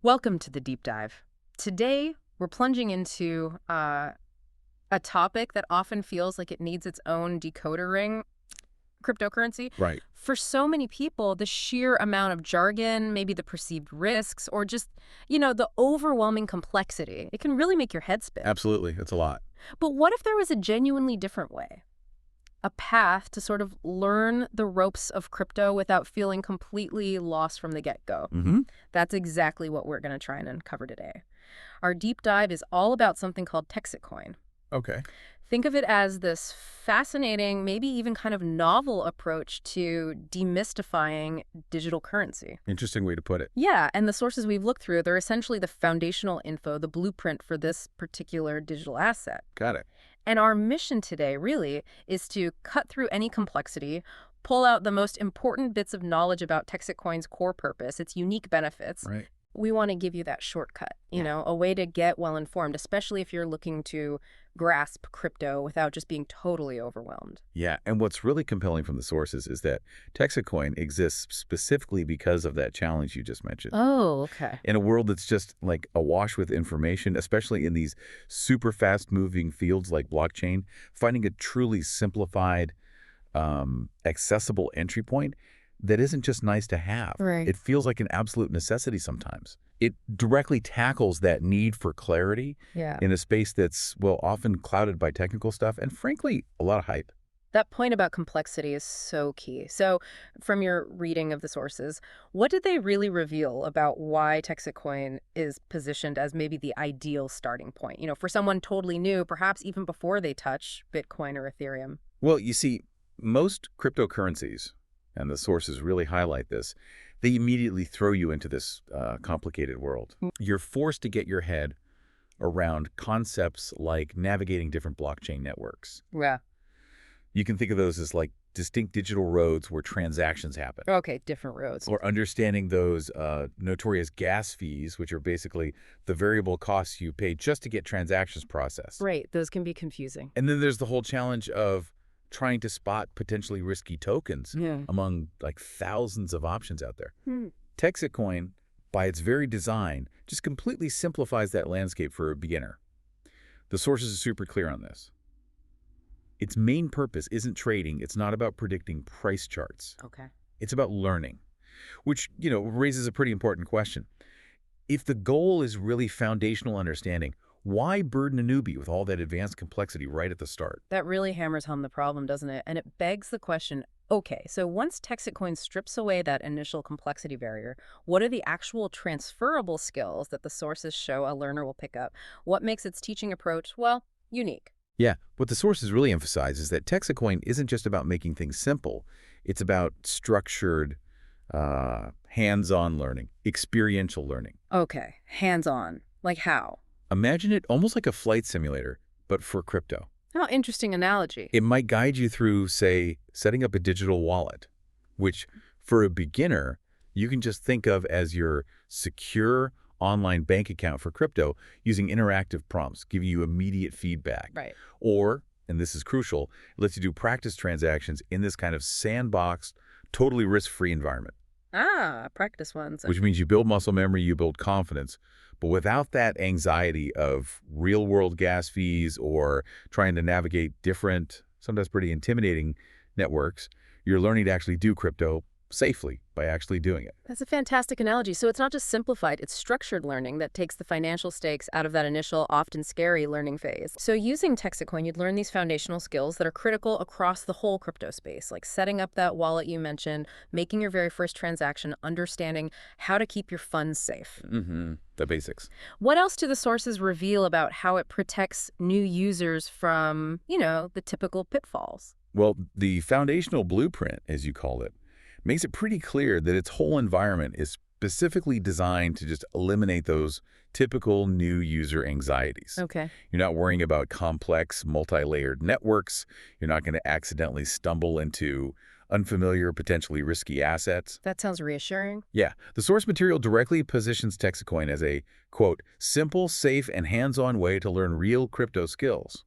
Welcome to the deep dive. Today, we're plunging into a topic that often feels like it needs its own decoder ring, cryptocurrency. Right. For so many people, the sheer amount of jargon, maybe the perceived risks, or just, the overwhelming complexity, it can really make your head spin. Absolutely. It's a lot. But what if there was a genuinely different way? A path to sort of learn the ropes of crypto without feeling completely lost from the get-go. Hmm. That's exactly what we're going to try and uncover today. Our deep dive is all about something called Texit Coin. Okay. Think of it as this fascinating, maybe even kind of novel approach to demystifying digital currency. Interesting way to put it. Yeah, and the sources we've looked through, they're essentially the foundational info, the blueprint for this particular digital asset. Got it. And our mission today, really, is to cut through any complexity, pull out the most important bits of knowledge about Texit Coin's core purpose, its unique benefits. Right. We want to give you that shortcut, a way to get well informed, especially if you're looking to grasp crypto without just being totally overwhelmed. Yeah. And what's really compelling from the sources is that Texit Coin exists specifically because of that challenge you just mentioned. Oh, okay. In a world that's just like awash with information, especially in these super fast moving fields like blockchain, finding a truly simplified, accessible entry point that isn't just nice to have. Right. It feels like an absolute necessity sometimes. It directly tackles that need for clarity Yeah. in a space that's, well, often clouded by technical stuff and, frankly, a lot of hype. That point about complexity is so key. So, from your reading of the sources, what did they really reveal about why Texit Coin is positioned as maybe the ideal starting point? For someone totally new, perhaps even before they touch Bitcoin or Ethereum. Well, you see, most cryptocurrencies, and the sources really highlight this, they immediately throw you into this complicated world. You're forced to get your head around concepts like navigating different blockchain networks. Yeah. You can think of those as like distinct digital roads where transactions happen. Okay, different roads. Or understanding those notorious gas fees, which are basically the variable costs you pay just to get transactions processed. Right, those can be confusing. And then there's the whole challenge of trying to spot potentially risky tokens Yeah. among like thousands of options out there. Hmm. Texit Coin, by its very design, just completely simplifies that landscape for a beginner. The sources are super clear on this. Its main purpose isn't trading. It's not about predicting price charts. Okay. It's about learning, which, raises a pretty important question. If the goal is really foundational understanding, why burden a newbie with all that advanced complexity right at the start? That really hammers home the problem, doesn't it? And it begs the question, okay, so once Texit Coin strips away that initial complexity barrier, what are the actual transferable skills that the sources show a learner will pick up? What makes its teaching approach, well, unique? Yeah, what the sources really emphasize is that Texit Coin isn't just about making things simple. It's about structured, hands-on learning, experiential learning. Okay, hands-on. Like how? Imagine it almost like a flight simulator, but for crypto. How interesting analogy. It might guide you through, say, setting up a digital wallet, which for a beginner, you can just think of as your secure online bank account for crypto using interactive prompts, giving you immediate feedback. Right. Or, and this is crucial, it lets you do practice transactions in this kind of sandboxed, totally risk-free environment. Practice ones. Which means you build muscle memory, you build confidence, but without that anxiety of real-world gas fees or trying to navigate different, sometimes pretty intimidating networks, you're learning to actually do crypto safely by actually doing it. That's a fantastic analogy. So it's not just simplified, it's structured learning that takes the financial stakes out of that initial, often scary learning phase. So using Texit Coin, you'd learn these foundational skills that are critical across the whole crypto space, like setting up that wallet you mentioned, making your very first transaction, understanding how to keep your funds safe. The basics. What else do the sources reveal about how it protects new users from, the typical pitfalls? Well, the foundational blueprint, as you call it, makes it pretty clear that its whole environment is specifically designed to just eliminate those typical new user anxieties. Okay. You're not worrying about complex, multi-layered networks. You're not going to accidentally stumble into unfamiliar, potentially risky assets. That sounds reassuring. Yeah, the source material directly positions Texit Coin as a, quote, simple, safe, and hands-on way to learn real crypto skills.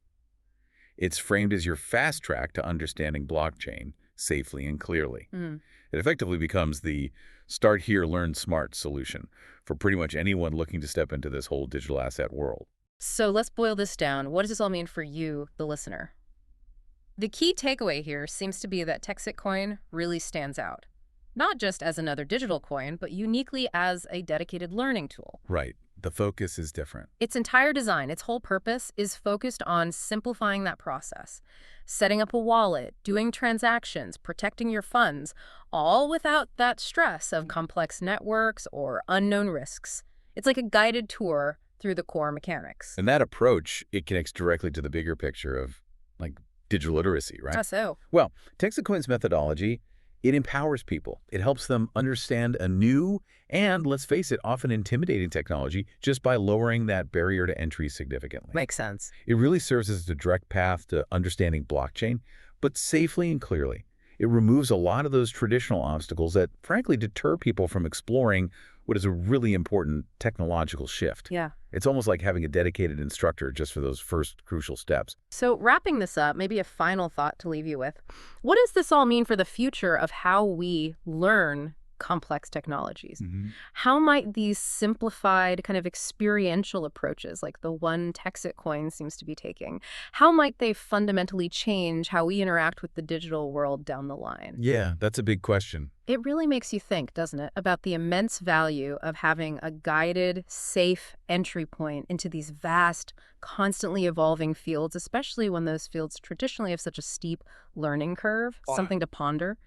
It's framed as your fast track to understanding blockchain, safely and clearly. Mm. It effectively becomes the start here, learn smart solution for pretty much anyone looking to step into this whole digital asset world. So let's boil this down. What does this all mean for you, the listener? The key takeaway here seems to be that Texit Coin really stands out. Not just as another digital coin, but uniquely as a dedicated learning tool. Right. The focus is different. Its entire design, its whole purpose, is focused on simplifying that process. Setting up a wallet, doing transactions, protecting your funds, all without that stress of complex networks or unknown risks. It's like a guided tour through the core mechanics. And that approach, it connects directly to the bigger picture of, like, digital literacy, right? So, Well, Texit Coin's methodology, it empowers people. It helps them understand a new and, let's face it, often intimidating technology just by lowering that barrier to entry significantly. makes sense. It really serves as a direct path to understanding blockchain, but safely and clearly. It removes a lot of those traditional obstacles that, frankly, deter people from exploring what is a really important technological shift. Yeah. It's almost like having a dedicated instructor just for those first crucial steps. So wrapping this up, maybe a final thought to leave you with. What does this all mean for the future of how we learn complex technologies? How might these simplified kind of experiential approaches, like the one Texit Coin seems to be taking, how might they fundamentally change how we interact with the digital world down the line? Yeah, that's a big question. It really makes you think, doesn't it, about the immense value of having a guided, safe entry point into these vast, constantly evolving fields, especially when those fields traditionally have such a steep learning curve, something to ponder.